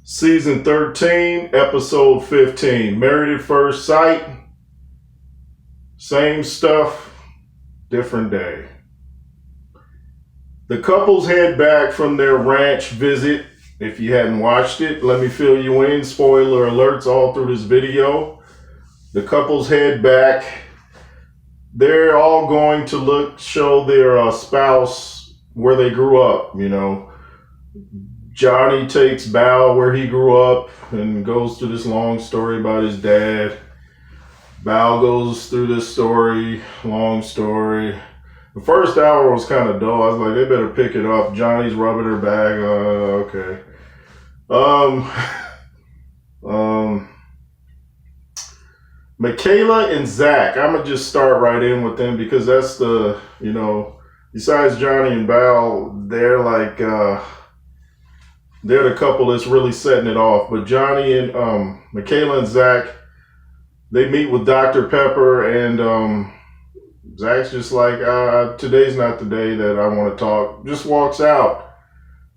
Season 13, episode 15. Married at First Sight. Same stuff, different day. The couples head back from their ranch visit. If you hadn't watched it, let me fill you in. Spoiler alerts all through this video. The couples head back. They're all going to show their spouse where they grew up, you know. Johnny takes Bao where he grew up and goes through this long story about his dad. Bao goes through this story, long story. The first hour was kind of dull. I was like, they better pick it up. Johnny's rubbing her back. Okay. Michaela and Zack. I'm going to just start right in with them because that's the, besides Johnny and Bao, they're like, they're the couple that's really setting it off. But Johnny and Michaela and Zack, they meet with Dr. Pepper, and Zack's just like, today's not the day that I want to talk. Just walks out.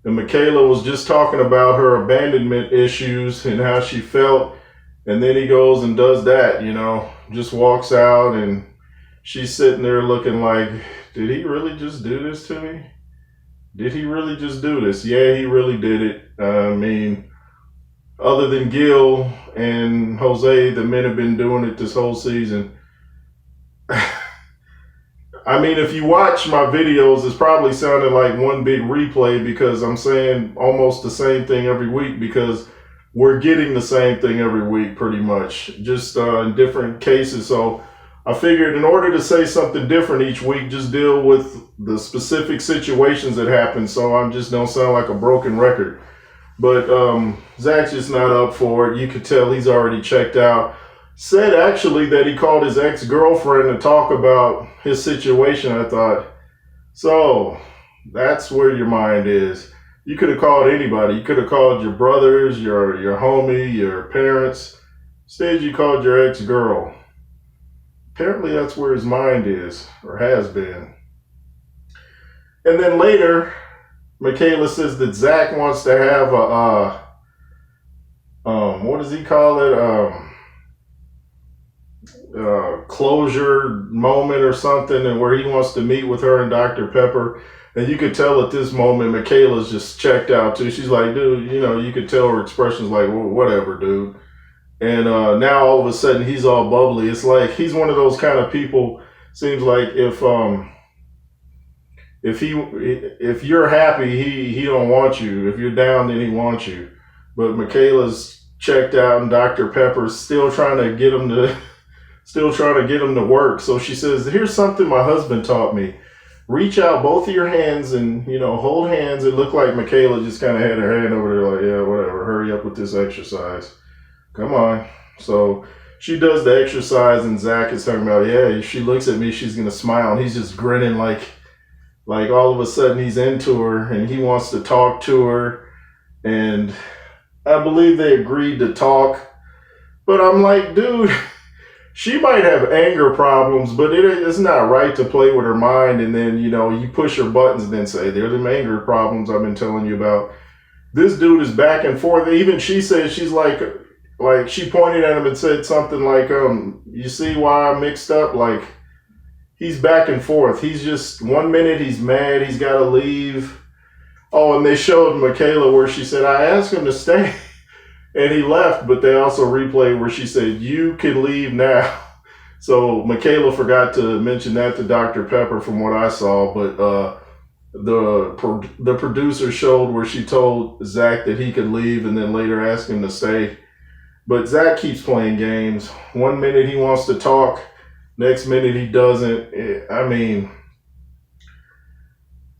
And Michaela was just talking about her abandonment issues and how she felt. And then he goes and does that, just walks out, and she's sitting there looking like, did he really just do this to me? Did he really just do this? Yeah, he really did it. I mean, other than Gil and Jose, the men have been doing it this whole season. I mean, if you watch my videos, it's probably sounding like one big replay because I'm saying almost the same thing every week because we're getting the same thing every week pretty much, just in different cases. So I figured in order to say something different each week, just deal with the specific situations that happen so I just don't sound like a broken record. But Zack's just not up for it. You could tell he's already checked out. Said actually that he called his ex-girlfriend to talk about his situation. I thought, so that's where your mind is. You could have called anybody. You could have called your brothers, your homie, your parents. Instead, you called your ex-girl. Apparently, that's where his mind is, or has been. And then later, Michaela says that Zack wants to have what does he call it? Closure moment or something, and where he wants to meet with her and Dr. Pepper. And you could tell at this moment, Michaela's just checked out too. She's like, dude, you could tell her expression's like, well, whatever, dude. And now all of a sudden he's all bubbly. It's like he's one of those kind of people. Seems like if you're happy, he don't want you. If you're down, then he wants you. But Michaela's checked out, and Dr. Pepper's still trying to get him to work. So she says, "Here's something my husband taught me. Reach out both of your hands and hold hands." It looked like Michaela just kind of had her hand over there, like, yeah, whatever. Hurry up with this exercise. Come on. So she does the exercise, and Zack is talking about, yeah, if she looks at me, she's going to smile. And he's just grinning like all of a sudden he's into her and he wants to talk to her. And I believe they agreed to talk. But I'm like, dude, she might have anger problems, but it's not right to play with her mind. And then, you push her buttons and then say, they're the anger problems I've been telling you about. This dude is back and forth. Even she says, she's like she pointed at him and said something like, you see why I'm mixed up? Like, he's back and forth. He's just, 1 minute he's mad, he's got to leave. Oh, and they showed Michaela where she said, I asked him to stay, and he left, but they also replayed where she said, you can leave now. So Michaela forgot to mention that to Dr. Pepper from what I saw, but the producer showed where she told Zack that he could leave and then later asked him to stay. But Zack keeps playing games. 1 minute he wants to talk, next minute he doesn't. I mean,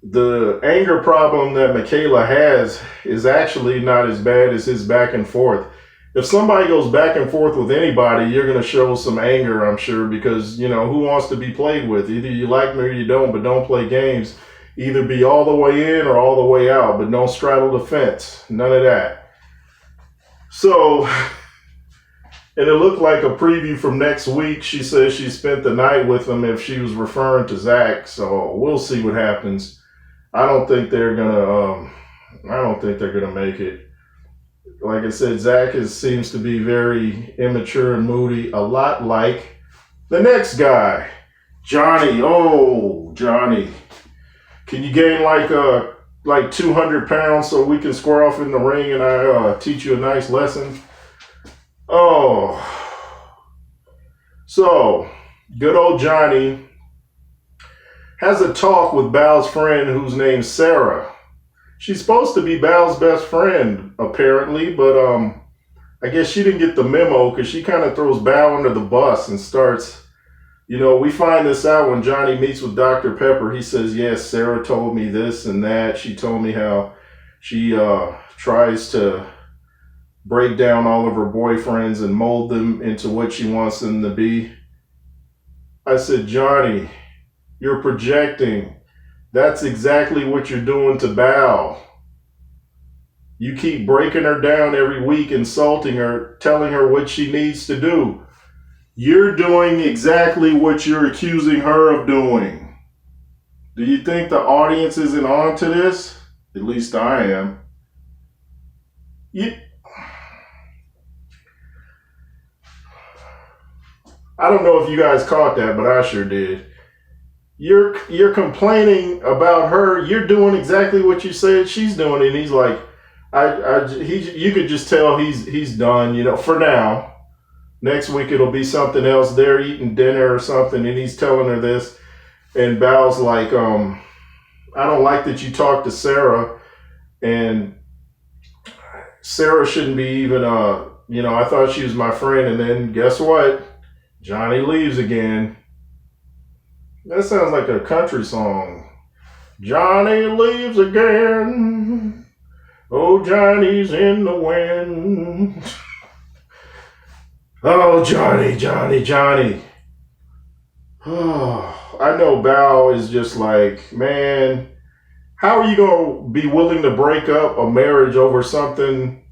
the anger problem that Michaela has is actually not as bad as his back and forth. If somebody goes back and forth with anybody, you're going to show some anger, I'm sure, because, who wants to be played with? Either you like me or you don't, but don't play games. Either be all the way in or all the way out, but don't straddle the fence. None of that. So, and it looked like a preview from next week. She says she spent the night with him if she was referring to Zack. So we'll see what happens. I don't think they're gonna make it. like I said, Zack seems to be very immature and moody, a lot like the next guy, Johnny. Oh, Johnny. Can you gain like 200 pounds so we can square off in the ring and I teach you a nice lesson? Oh. So, good old Johnny has a talk with Bal's friend who's named Sarah. She's supposed to be Bal's best friend, apparently, but I guess she didn't get the memo because she kind of throws Bal under the bus and starts, we find this out when Johnny meets with Dr. Pepper. He says, yes, Sarah told me this and that. She told me how she tries to break down all of her boyfriends and mold them into what she wants them to be. I said, Johnny, you're projecting. That's exactly what you're doing to Bal. You keep breaking her down every week, insulting her, telling her what she needs to do. You're doing exactly what you're accusing her of doing. Do you think the audience isn't on to this? At least I am. I don't know if you guys caught that, but I sure did. You're complaining about her. You're doing exactly what you said she's doing, and he's like, you could just tell he's done. For now. Next week it'll be something else. They're eating dinner or something, and he's telling her this, and Bal's like, I don't like that you talked to Sarah, and Sarah shouldn't be even. I thought she was my friend, and then guess what? Johnny leaves again. That sounds like a country song. Johnny leaves again. Oh, Johnny's in the wind. Oh, Johnny. Oh, I know Bal is just like, man, how are you going to be willing to break up a marriage over something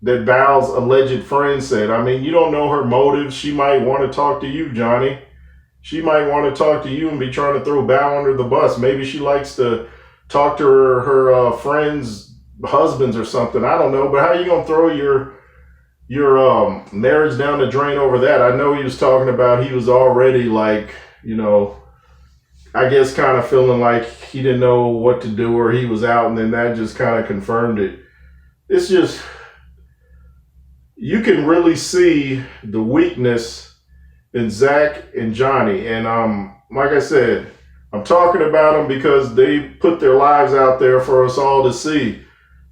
that Bal's alleged friend said? I mean, you don't know her motives. She might want to talk to you, Johnny. She might want to talk to you and be trying to throw Bal under the bus. Maybe she likes to talk to her friends' husbands or something. I don't know. But how are you going to throw your marriage down the drain over that? I know he was talking about he was already like, I guess kind of feeling like he didn't know what to do or he was out. And then that just kind of confirmed it. It's just, you can really see the weakness in Zack and Johnny. And like I said, I'm talking about them because they put their lives out there for us all to see.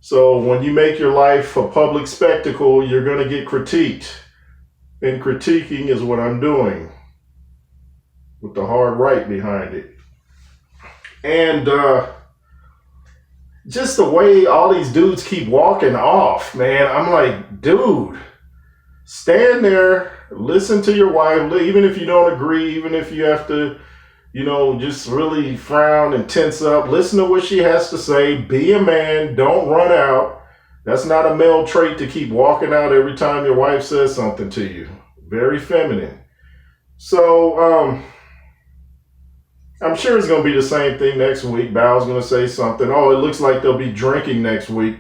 So when you make your life a public spectacle, you're going to get critiqued. And critiquing is what I'm doing, with the hard right behind it. And just the way all these dudes keep walking off, man, I'm like, dude, stand there, listen to your wife, even if you don't agree, even if you have to, just really frown and tense up. Listen to what she has to say. Be a man. Don't run out. That's not a male trait to keep walking out every time your wife says something to you. Very feminine. So, I'm sure it's going to be the same thing next week. Bal's going to say something. Oh, it looks like they'll be drinking next week.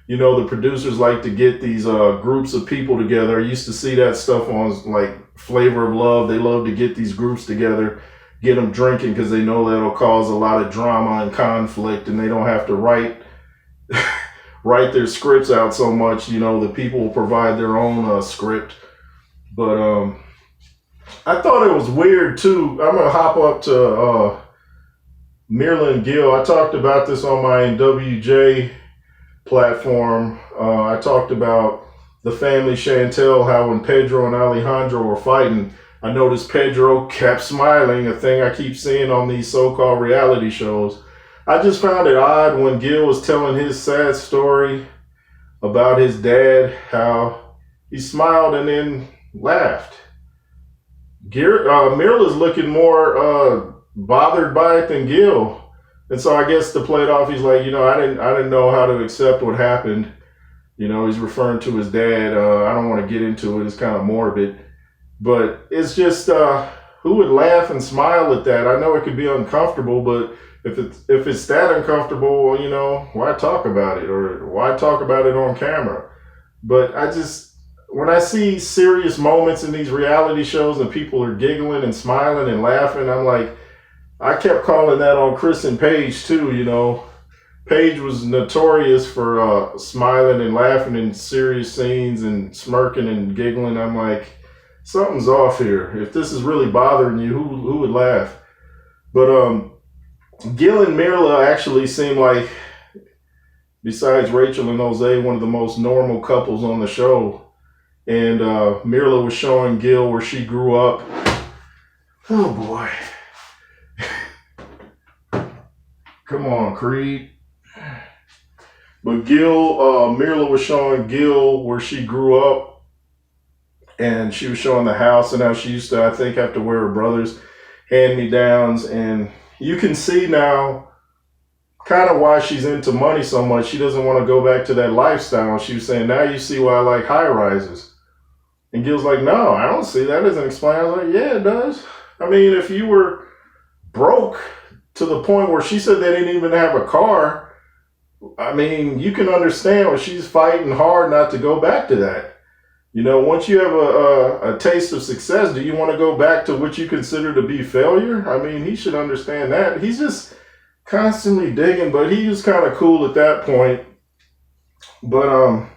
The producers like to get these groups of people together. I used to see that stuff on like Flavor of Love. They love to get these groups together, get them drinking because they know that'll cause a lot of drama and conflict, and they don't have to write their scripts out so much. The people will provide their own script. But I thought it was weird too. I'm gonna hop up to Myrla Gill. I talked about this on my WJ platform. I talked about the family Chantel, how when Pedro and Alejandro were fighting, I noticed Pedro kept smiling, a thing I keep seeing on these so-called reality shows. I just found it odd when Gil was telling his sad story about his dad, how he smiled and then laughed. Myrla's looking more bothered by it than Gil. And so I guess to play it off, he's like, I didn't know how to accept what happened. He's referring to his dad. I don't want to get into it. It's kind of morbid. But it's just, who would laugh and smile at that? I know it could be uncomfortable, but if it's that uncomfortable, why talk about it? Or why talk about it on camera? But when I see serious moments in these reality shows and people are giggling and smiling and laughing, I'm like, I kept calling that on Chris and Paige too, you know. Paige was notorious for smiling and laughing in serious scenes and smirking and giggling. I'm like, something's off here. If this is really bothering you, who would laugh? But Gil and Mirla actually seem like, besides Rachel and Jose, one of the most normal couples on the show. And Mirla was showing Gil where she grew up. Oh boy. Come on, Creed. But Mirla was showing Gil where she grew up, and she was showing the house and how she used to, I think, have to wear her brother's hand-me-downs. And you can see now kind of why she's into money so much. She doesn't want to go back to that lifestyle. She was saying, now you see why I like high-rises. And Gil's like, no, I don't see that. Doesn't explain. I was like, yeah, it does. I mean, if you were broke to the point where she said they didn't even have a car, I mean, you can understand when she's fighting hard not to go back to that. You know, once you have a taste of success, do you want to go back to what you consider to be failure? I mean, he should understand that. He's just constantly digging, but he was kind of cool at that point. But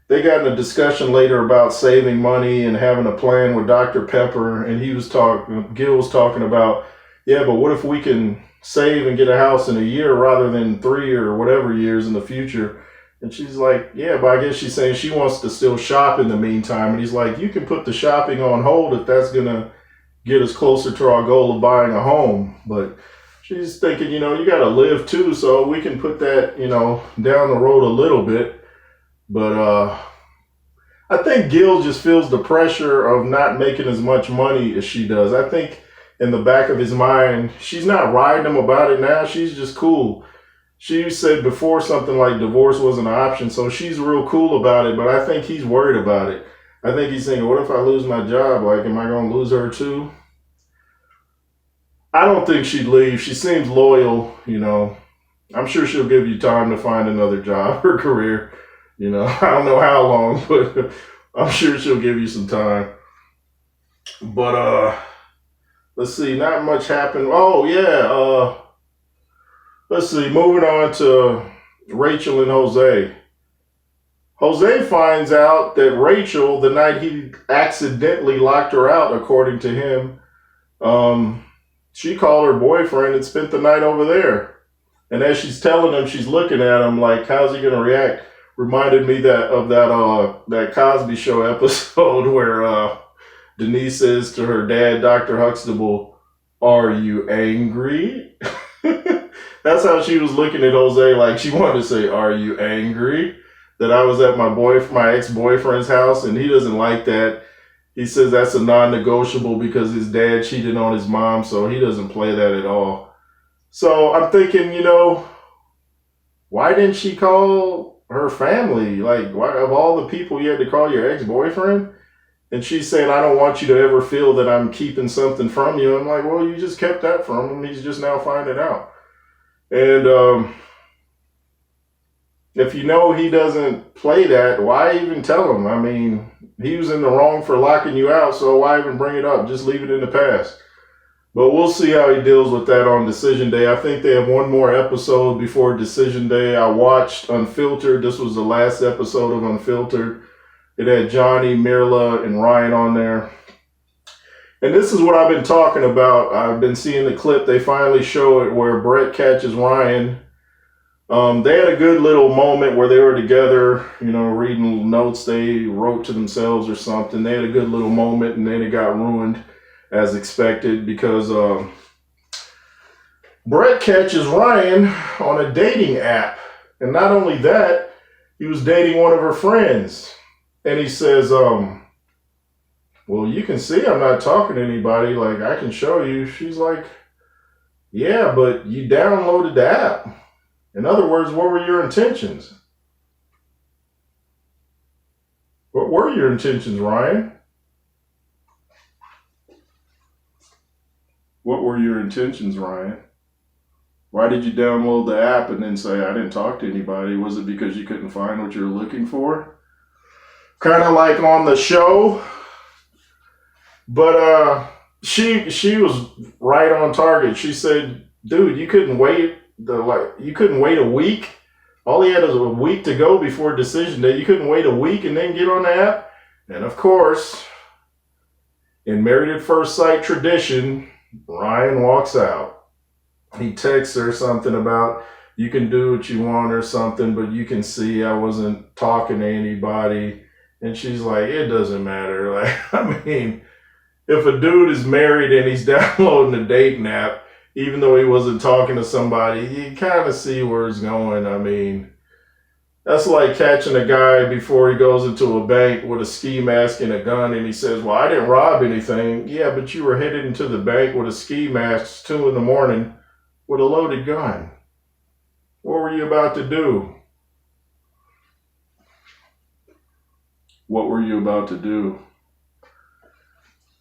they got in a discussion later about saving money and having a plan with Dr. Pepper, and Gil was talking about, yeah, but what if we can save and get a house in a year rather than 3 or whatever years in the future? And she's like, yeah, but I guess she's saying she wants to still shop in the meantime. And he's like, you can put the shopping on hold if that's going to get us closer to our goal of buying a home. But she's thinking, you know, you got to live too, so we can put that, you know, down the road a little bit. But I think Gil just feels the pressure of not making as much money as she does. I think in the back of his mind, she's not riding him about it now. She's just cool. She said before something like divorce wasn't an option, so she's real cool about it, but I think he's worried about it. I think he's thinking, what if I lose my job? Like, am I going to lose her too? I don't think she'd leave. She seems loyal, you know. I'm sure she'll give you time to find another job or career. You know, I don't know how long, but I'm sure she'll give you some time. But let's see, not much happened. Oh yeah, let's see, moving on to Rachel and Jose. Jose finds out that Rachel, the night he accidentally locked her out, according to him, she called her boyfriend and spent the night over there. And as she's telling him, she's looking at him like, how's he gonna react? Reminded me of that Cosby Show episode where Denise says to her dad, Dr. Huxtable, "Are you angry?" That's how she was looking at Jose, like she wanted to say, "Are you angry that I was at my ex-boyfriend's house?" And he doesn't like that. He says that's a non-negotiable because his dad cheated on his mom, so he doesn't play that at all. So I'm thinking, you know, why didn't she call her family? Like, why, of all the people you had to call your ex-boyfriend? And she's saying, I don't want you to ever feel that I'm keeping something from you. I'm like, well, you just kept that from him. He's just now finding out. And if you know he doesn't play that, why even tell him? I mean, he was in the wrong for locking you out, so why even bring it up? Just leave it in the past. But we'll see how he deals with that on Decision Day. I think they have one more episode before Decision Day. I watched Unfiltered. This was the last episode of Unfiltered. It had Johnny, Mirla, and Ryan on there. And this is what I've been talking about. I've been seeing the clip. They finally show it where Brett catches Ryan. They had a good little moment where they were together, you know, reading notes they wrote to themselves or something. They had a good little moment, and then it got ruined as expected because Brett catches Ryan on a dating app. And not only that, he was dating one of her friends. And he says, well, you can see I'm not talking to anybody. Like, I can show you. She's like, yeah, but you downloaded the app. In other words, what were your intentions? What were your intentions, Ryan? What were your intentions, Ryan? Why did you download the app and then say, I didn't talk to anybody? Was it because you couldn't find what you were looking for? kind of like on the show. But she was right on target. She said, "Dude, you couldn't wait you couldn't wait a week. All he had was a week to go before decision day. You couldn't wait a week and then get on the app." And of course, in Married at First Sight tradition, Ryan walks out. He texts her something about, "You can do what you want," or something, "but you can see I wasn't talking to anybody." And she's like, "It doesn't matter." Like, I mean, if a dude is married and he's downloading a dating app, even though he wasn't talking to somebody, you kind of see where it's going. I mean, that's like catching a guy before he goes into a bank with a ski mask and a gun and he says, "Well, I didn't rob anything." Yeah, but you were headed into the bank with a ski mask 2 a.m. with a loaded gun. What were you about to do? What were you about to do?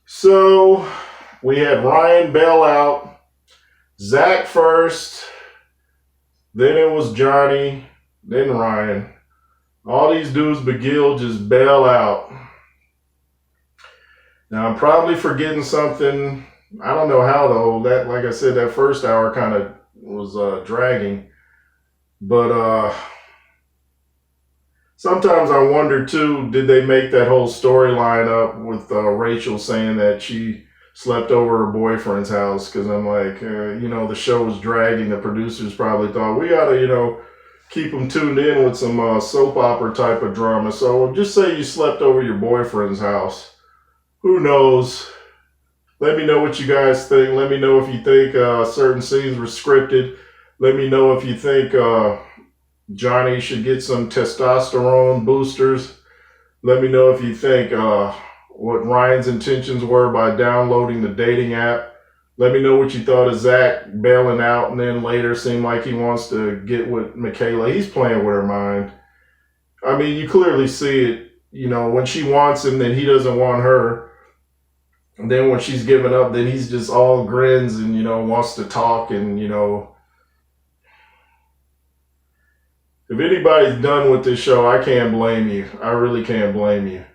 So we had Ryan bail out, Zack first, then it was Johnny, then Ryan. All these dudes but Gil just bail out. Now I'm probably forgetting something. I don't know how though. That, like I said, that first hour kind of was dragging. But sometimes I wonder too, did they make that whole storyline up with Rachel saying that she slept over her boyfriend's house? Because I'm like, the show was dragging. The producers probably thought, we got to, keep them tuned in with some soap opera type of drama. So just say you slept over your boyfriend's house. Who knows? Let me know what you guys think. Let me know if you think certain scenes were scripted. Let me know if you think Johnny should get some testosterone boosters. Let me know if you think what Ryan's intentions were by downloading the dating app. Let me know what you thought of Zack bailing out and then later seemed like he wants to get with Michaela. He's playing with her mind. I mean, you clearly see it. When she wants him, then he doesn't want her. And then when she's giving up, then he's just all grins and, wants to talk and, If anybody's done with this show, I can't blame you. I really can't blame you.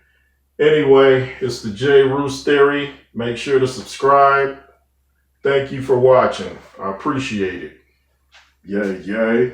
Anyway, it's the J. Roos Theory. Make sure to subscribe. Thank you for watching. I appreciate it. Yay, yay.